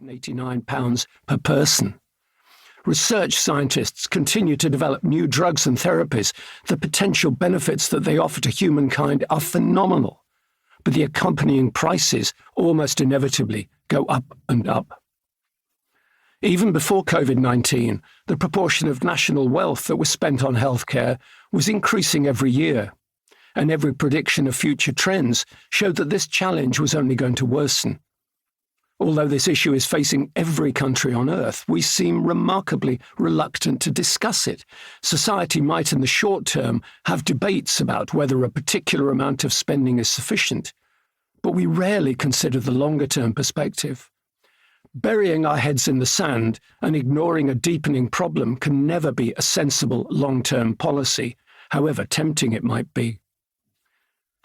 £189 per person. Research scientists continue to develop new drugs and therapies. The potential benefits that they offer to humankind are phenomenal, but the accompanying prices almost inevitably go up and up. Even before COVID-19, the proportion of national wealth that was spent on healthcare was increasing every year, and every prediction of future trends showed that this challenge was only going to worsen. Although this issue is facing every country on earth, we seem remarkably reluctant to discuss it. Society might in the short term have debates about whether a particular amount of spending is sufficient, but we rarely consider the longer-term perspective. Burying our heads in the sand and ignoring a deepening problem can never be a sensible long-term policy, however tempting it might be.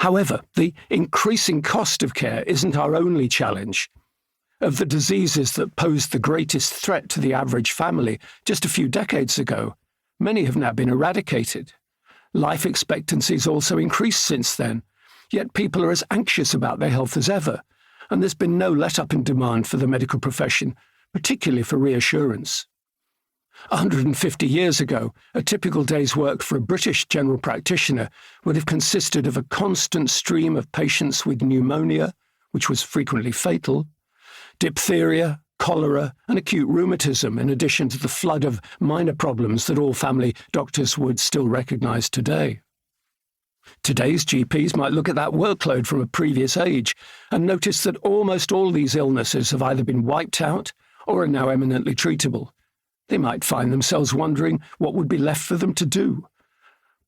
However, the increasing cost of care isn't our only challenge. Of the diseases that posed the greatest threat to the average family just a few decades ago, many have now been eradicated. Life expectancies also increased since then, yet people are as anxious about their health as ever, and there's been no let-up in demand for the medical profession, particularly for reassurance. 150 years ago, a typical day's work for a British general practitioner would have consisted of a constant stream of patients with pneumonia, which was frequently fatal, diphtheria, cholera, and acute rheumatism, in addition to the flood of minor problems that all family doctors would still recognise today. Today's GPs might look at that workload from a previous age and notice that almost all these illnesses have either been wiped out or are now eminently treatable. They might find themselves wondering what would be left for them to do.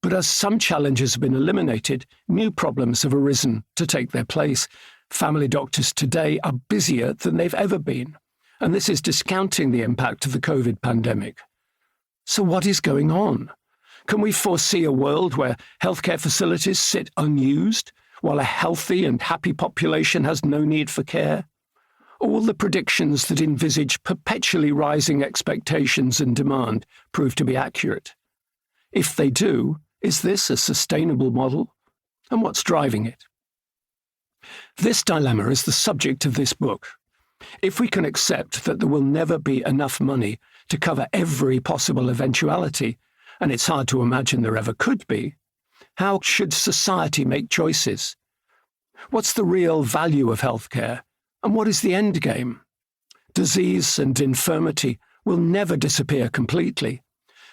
But as some challenges have been eliminated, new problems have arisen to take their place. Family doctors today are busier than they've ever been, and this is discounting the impact of the COVID pandemic. So what is going on? Can we foresee a world where healthcare facilities sit unused, while a healthy and happy population has no need for care? All the predictions that envisage perpetually rising expectations and demand prove to be accurate. If they do, is this a sustainable model? And what's driving it? This dilemma is the subject of this book. If we can accept that there will never be enough money to cover every possible eventuality, and it's hard to imagine there ever could be, how should society make choices? What's the real value of healthcare, and what is the end game? Disease and infirmity will never disappear completely,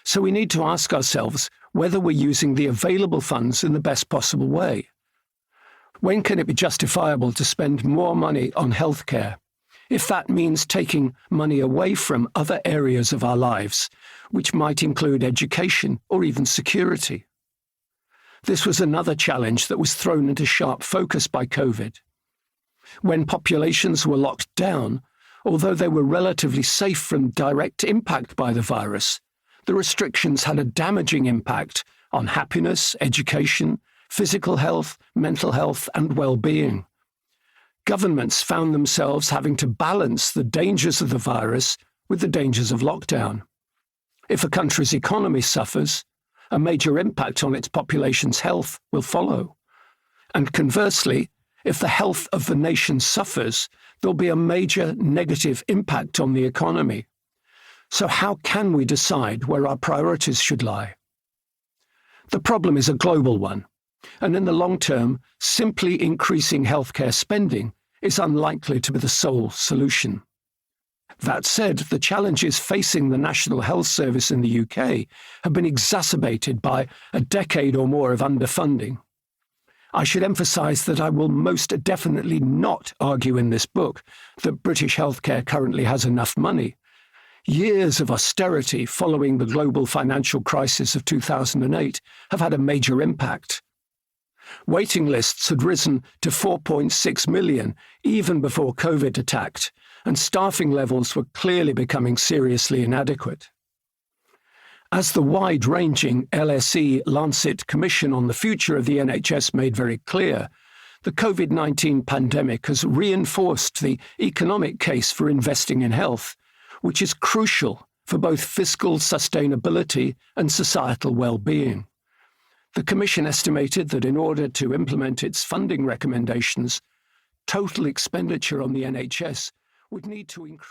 so we need to ask ourselves whether we're using the available funds in the best possible way. When can it be justifiable to spend more money on healthcare, if that means taking money away from other areas of our lives, which might include education or even security? This was another challenge that was thrown into sharp focus by COVID. When populations were locked down, although they were relatively safe from direct impact by the virus, the restrictions had a damaging impact on happiness, education, physical health, mental health, and well-being. Governments found themselves having to balance the dangers of the virus with the dangers of lockdown. If a country's economy suffers, a major impact on its population's health will follow. And conversely, if the health of the nation suffers, there'll be a major negative impact on the economy. So how can we decide where our priorities should lie? The problem is a global one. And in the long term, simply increasing healthcare spending is unlikely to be the sole solution. That said, the challenges facing the National Health Service in the UK have been exacerbated by a decade or more of underfunding. I should emphasise that I will most definitely not argue in this book that British healthcare currently has enough money. Years of austerity following the global financial crisis of 2008 have had a major impact. Waiting lists had risen to 4.6 million even before COVID attacked, and staffing levels were clearly becoming seriously inadequate. As the wide-ranging LSE-Lancet Commission on the Future of the NHS made very clear, the COVID-19 pandemic has reinforced the economic case for investing in health, which is crucial for both fiscal sustainability and societal well-being. The Commission estimated that in order to implement its funding recommendations, total expenditure on the NHS would need to increase